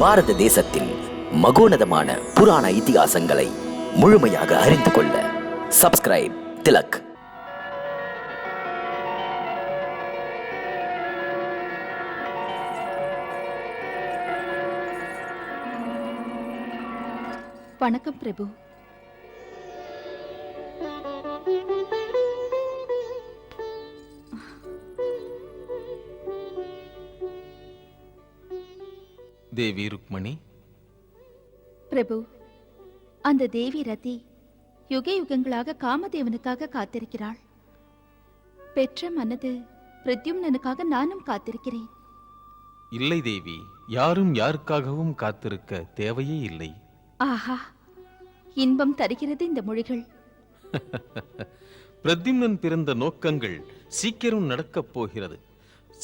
பாரத தேசத்தின் மகோனதமான புராண இதிகாசங்களை முழுமையாக அறிந்து கொள்ள சப்ஸ்கிரைப் திலக். வணக்கம் பிரபு. தேவி ருக்மணி. பிரபு, அந்த தேவி ரதி யுக யுகங்களாக காமதேவனுக்காக காத்திருக்கிறாள். பெற்ற மனது பிரத்யும்னனுக்காக நானும் காத்திருக்கிறேன். இல்லை தேவி, யாரும் யாருக்காகவும் காத்திருக்க தேவையே இல்லை. ஆஹா, இன்பம் தருகிறது இந்த மொழிகள். பிரத்யும்னன் பிறந்த நோக்கங்கள் சீக்கிரம் நடக்கப் போகிறது.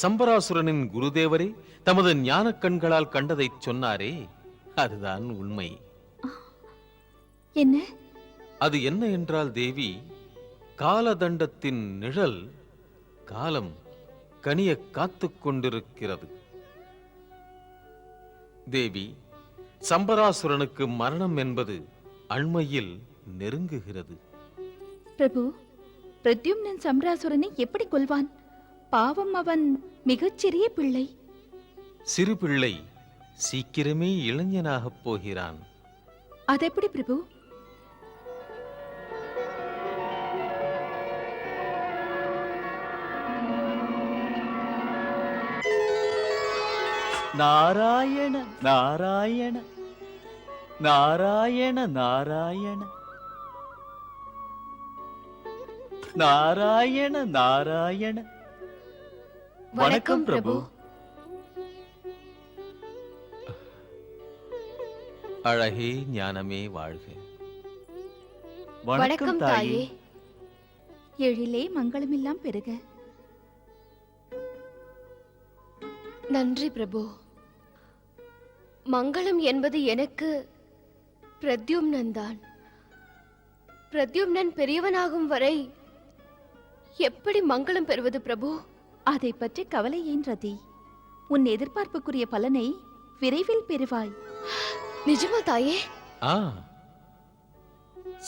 சம்பராசுரனின் குருதேவரே தமது ஞான கண்களால் கண்டதை சொன்னாரே, அதுதான் உண்மை. என்ன? அது என்ன என்றால் தேவி, காலதண்டத்தின் நிழல் காலம் கனிய காத்துக் கொண்டிருக்கிறது. தேவி, சம்பராசுரனுக்கு மரணம் என்பது அண்மையில் நெருங்குகிறது. பிரபு, பிரத்யும்னன் சம்பராசுரனை எப்படி கொல்வான்? பாவம், அவன் மிகச்சிறிய பிள்ளை. சிறு பிள்ளை சீக்கிரமே இளைஞனாகப் போகிறான். அதெப்படி பிரபு? நாராயண நாராயண நாராயண நாராயண நாராயண நாராயண. வணக்கம் பிரபு. அழகே ஞானமே வாழ்க. வணக்கம் தாயே. எழிலே மங்களமெல்லாம் பெருக. நன்றி பிரபு. மங்களம் என்பது எனக்கு பிரத்யும்னன் தான். பிரத்யும்னன் பெரியவனாகும் வரை எப்படி மங்களம் பெறுவது பிரபு? அதை பற்றி கவலை ஏன் ரதி? உன் எதிர்பார்ப்புக்குரிய பலனை விரைவில் பெறுவாய். நிஜமா தாயே?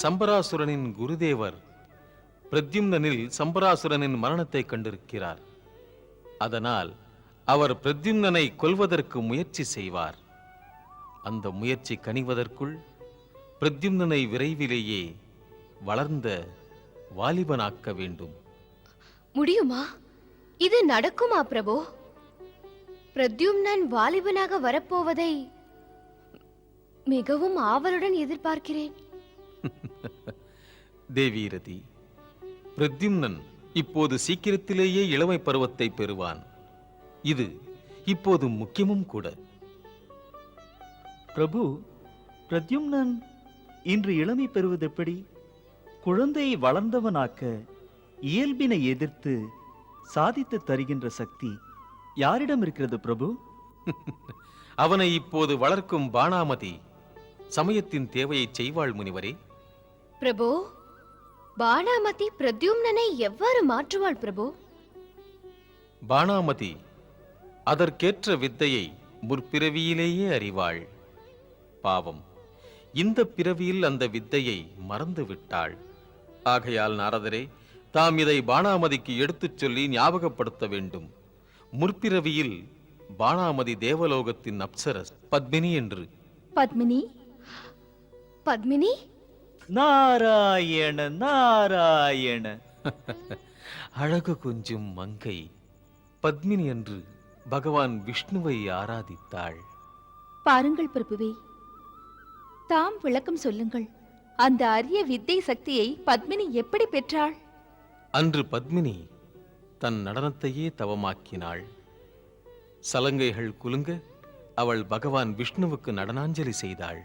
சம்பராசுரனின் குருதேவர் பிரத்யும்னனில் சம்பராசுரனின் மரணத்தை கண்டிருக்கிறார். அதனால் அவர் பிரத்யும்னனை கொல்வதற்கு முயற்சி செய்வார். அந்த முயற்சி கனிவதற்குள் பிரத்யும்னனை விரைவிலேயே வளர்ந்த வாலிபனாக்க வேண்டும். முடியுமா? இது நடக்குமா பிரபு? பிரத்யும்னன் வாலிபனாக வரப்போவதை மிகவும் ஆவலுடன் எதிர்பார்க்கிறேன். தேவி ரதி, பிரத்யும்னன் இப்போது சீக்கிரத்திலேயே இளமை பருவத்தை பெறுவான். இது இப்போது முக்கியமும் கூட. பிரபு, பிரத்யும்னன் இன்று இளமை பெறுவது எப்படி? குழந்தையை வளர்ந்தவனாக்க இயல்பினை எதிர்த்து சாதித்து தருகின்ற சக்தி யாரிடம் இருக்கிறது பிரபு? அவனை இப்போது வளர்க்கும் பானாமதி சமயத்தின் தேவையை செய்வாள் முனிவரே. பிரபு, பானாமதி பிரத்யும்னனை எவ்வாறு மாற்றுவாள் பிரபு? பானாமதி அதற்கேற்ற வித்தையை முற்பிறவியிலேயே அறிவாள். பாவம், இந்த பிறவியில் அந்த வித்தையை மறந்து விட்டாள். ஆகையால் நாரதரே, தாம் இதை பானாமதிக்கு எடுத்துச் சொல்லி ஞாபகப்படுத்த வேண்டும். முற்பிறவியில் பானாமதி தேவலோகத்தின் அப்சரஸ் பத்மினி என்று. பத்மினி? பத்மினி? நாராயண நாராயண. அழகு கொஞ்சம் மங்கை பத்மினி என்று பகவான் விஷ்ணுவை ஆராதித்தாள். பாருங்கள் பிரபுவே, தாம் விளக்கம் சொல்லுங்கள். அந்த அரிய வித்தை சக்தியை பத்மினி எப்படி பெற்றாள்? அன்று பத்மினி தன் நடனத்தையே தவமாக்கினாள். சலங்கைகள் குலுங்க அவள் பகவான் விஷ்ணுவுக்கு நடனாஞ்சலி செய்தாள்.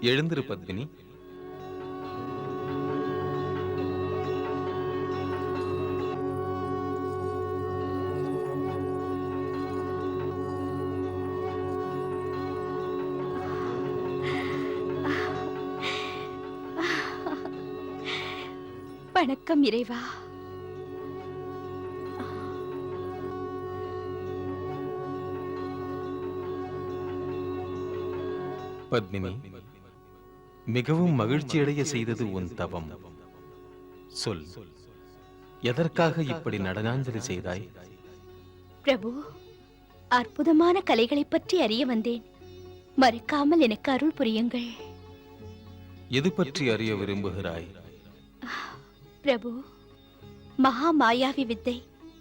எழுந்திரு பத்மினி. வணக்கம் இறைவா. பத்மினி, மிகவும் மகிழ்ச்சியடைய செய்தது உன் தவம். சொல், எதற்காக இப்படி நடனாஞ்சலி செய்தாய்? பிரபு, அற்புதமான கலைகளைப் பற்றி அறிய வந்தேன். மறக்காமல் எனக்கு அருள் புரியுங்கள். எது பற்றி அறிய விரும்புகிறாய்? பிரபு, மகா மாயாவி வித்தை,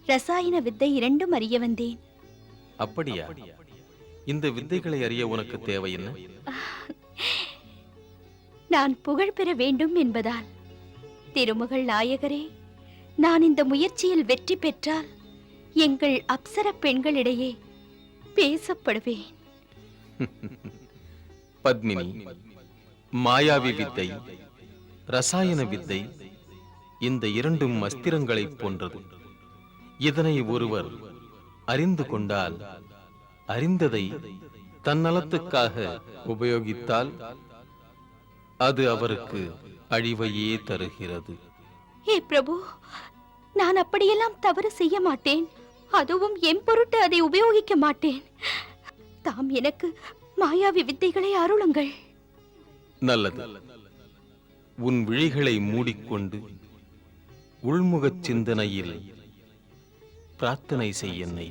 ரசாயன வித்தை இரண்டும் அறிய வந்தேன். அப்படியா? இந்த வித்தைகளை அறிய உனக்கு தேவை என்ன? நான் புகழ் பெற வேண்டும் என்பதால். திருமகள் நாயகரே, நான் இந்த முயற்சியில் வெற்றி பெற்றால் எங்கள் அப்சர பெண்களிடையே பேசப்படுவேன். பத்மினி, மாயாவி வித்தை, ரசாயன வித்தை, இந்த இரண்டும் அஸ்திரங்களைப் போன்றது. இதனை ஒருவர் அறிந்து கொண்டால், அறிந்ததை தன்னலத்துக்காக உபயோகித்தால் அது அவருக்கு அழிவையே தருகிறது. ஹே பிரபு, நான் அப்படியெல்லாம் தவறு செய்ய மாட்டேன். அதுவும் என் பொருட்டு அதை உபயோகிக்க மாட்டேன். தாம் எனக்கு மாயாவி வித்தைகளை அருளுங்கள். நல்லது. உன் விழிகளை மூடிக்கொண்டு உள்முகச் சிந்தனையில் பிரார்த்தனை செய் என்னை.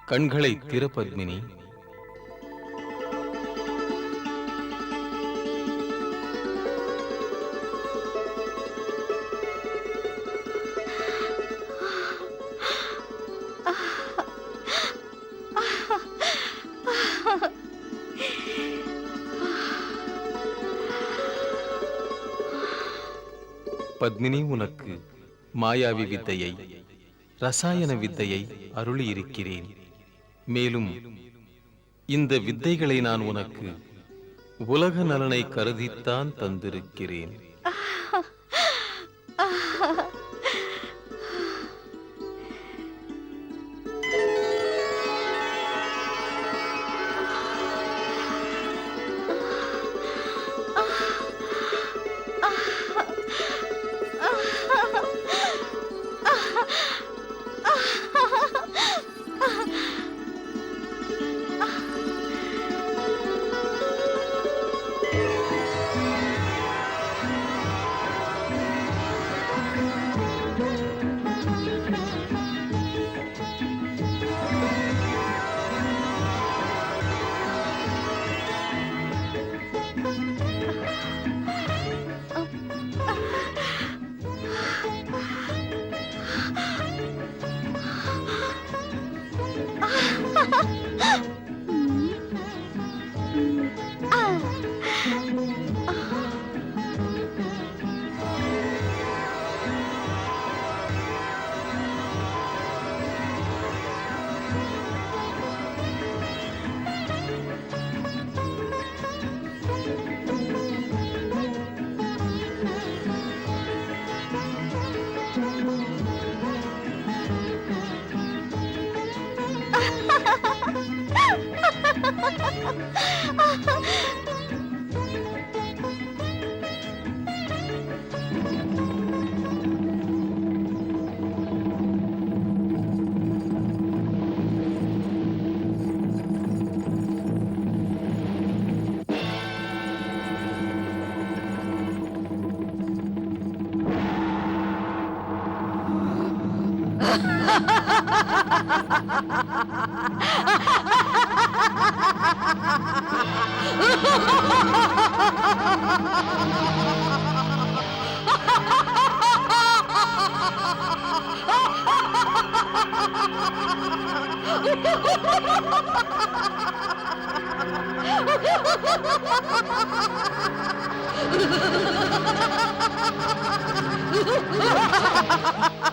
கண்களை திற பத்மினி. பத்மினி, உனக்கு மாயாவி வித்தையை, ரசாயன வித்தையை அருளி இருக்கிறேன். மேலும் இந்த வித்தைகளை நான் உனக்கு உலக நலனை கருதித்தான் தந்திருக்கிறேன்.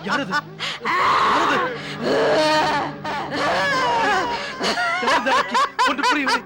யாரது? யாரது? யாரது அக்கி? ஒன்று புரியவில்லை.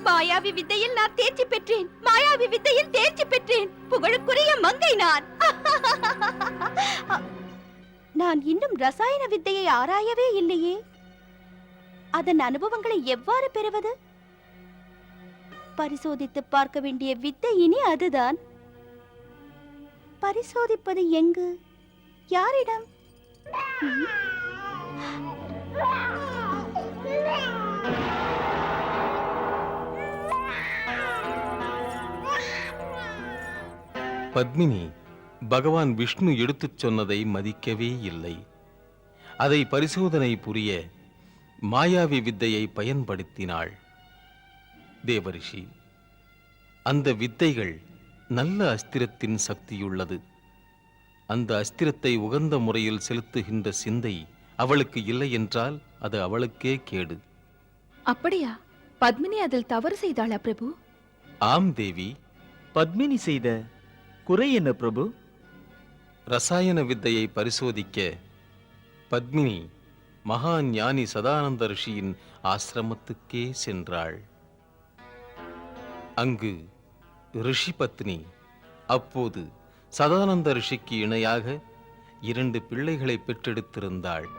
மாயாவி வித்தையில் நான் தேர்ச்சி பெற்றேன். மாயாவி வித்தையில் தேர்ச்சி பெற்றேன். புகழுக்குரிய மங்கை நான். நான் இன்னும் ரசாயன வித்தையை ஆராயவே இல்லையே. அதன் அனுபவங்களை எவ்வாறு பெறுவது? பரிசோதித்து பார்க்க வேண்டிய வித்தை இனி அதுதான். பரிசோதிப்பது எங்கு? யாரிடம்? பத்மினி பகவான் விஷ்ணு எடுத்துச் சொன்னதை மதிக்கவே இல்லை. அதை பரிசோதனை புரிய மாயாவி வித்தையை பயன்படுத்தினாள். தேவரிஷி, அந்த வித்தைகள் நல்ல அஸ்திரத்தின் சக்தியுள்ளது. அந்த அஸ்திரத்தை உகந்த முறையில் செலுத்துகின்ற சிந்தை அவளுக்கு இல்லை என்றால் அது அவளுக்கே கேடு. அப்படியா? பத்மினி அதில் தவறு செய்தாளா பிரபு? ஆம் தேவி. பத்மினி செய்த குறை என்ன பிரபு? ரசாயன வித்தையை பரிசோதிக்க பத்மினி மகா ஞானி சதானந்த ரிஷியின் ஆசிரமத்துக்கே சென்றாள். அங்கு ரிஷி பத்னி அப்போது சதானந்த ரிஷிக்கு இணையாக 2 பிள்ளைகளை பெற்றெடுத்திருந்தாள்.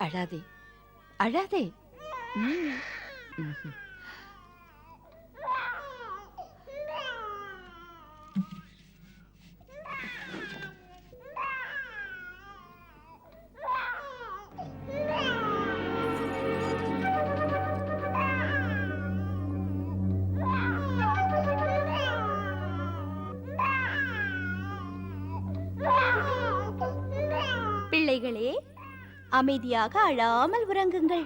அழாதே அழாதே. பிள்ளைகளே, அமைதியாக அழாமல் உறங்குங்கள்.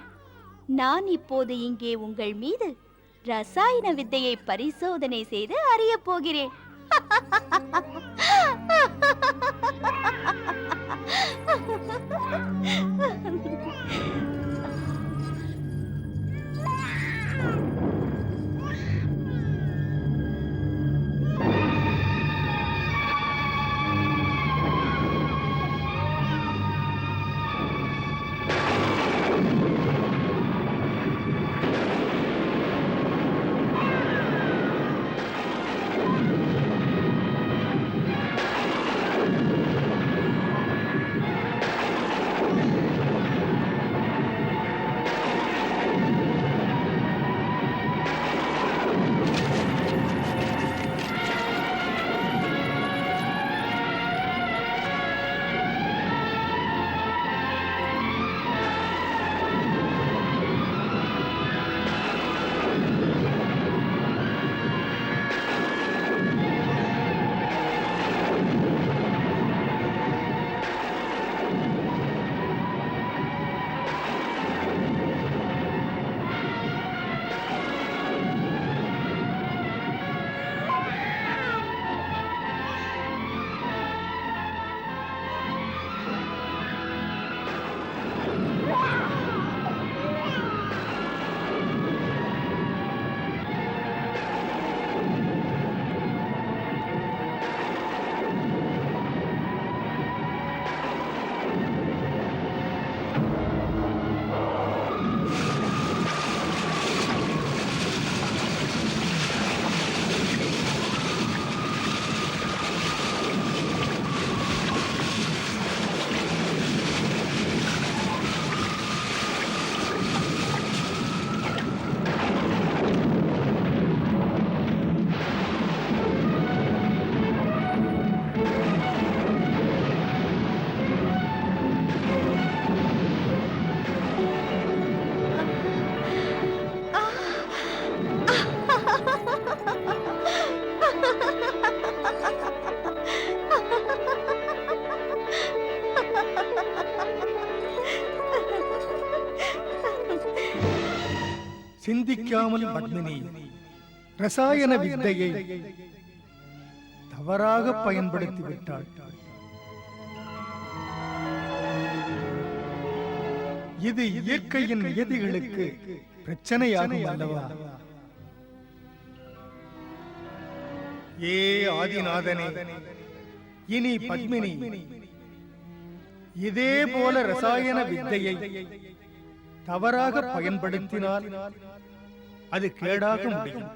நான் இப்போது இங்கே உங்கள் மீது ரசாயன வித்தையை பரிசோதனை செய்து அறியப் போகிறேன். சிந்திக்காமல் பத்மினி ரசாயன வித்தையை தவறாக பயன்படுத்தி விட்டாள். இது இயற்கையின் நியதிகளுக்கு பிரச்சனையாகும் அல்லவா? ஏ ஆதிநாதனே, இனி பத்மினி இதே போல ரசாயன வித்தையை தவறாக பயன்படுத்தினால் அது கேடாக முடியும்.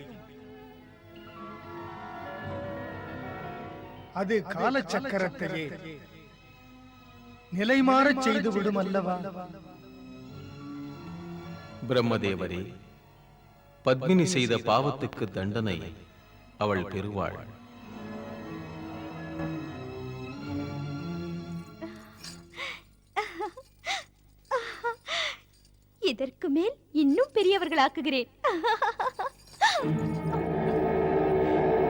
அது காலச்சக்கரத்தையே நிலைமாறச் செய்துவிடும் அல்லவா? பிரம்மதேவரே, பத்மினி செய்த பாவத்துக்கு தண்டனை அவள் பெறுவாள். இதற்கு மேல் இன்னும் பெரியவர்களாக்குகிறேன்.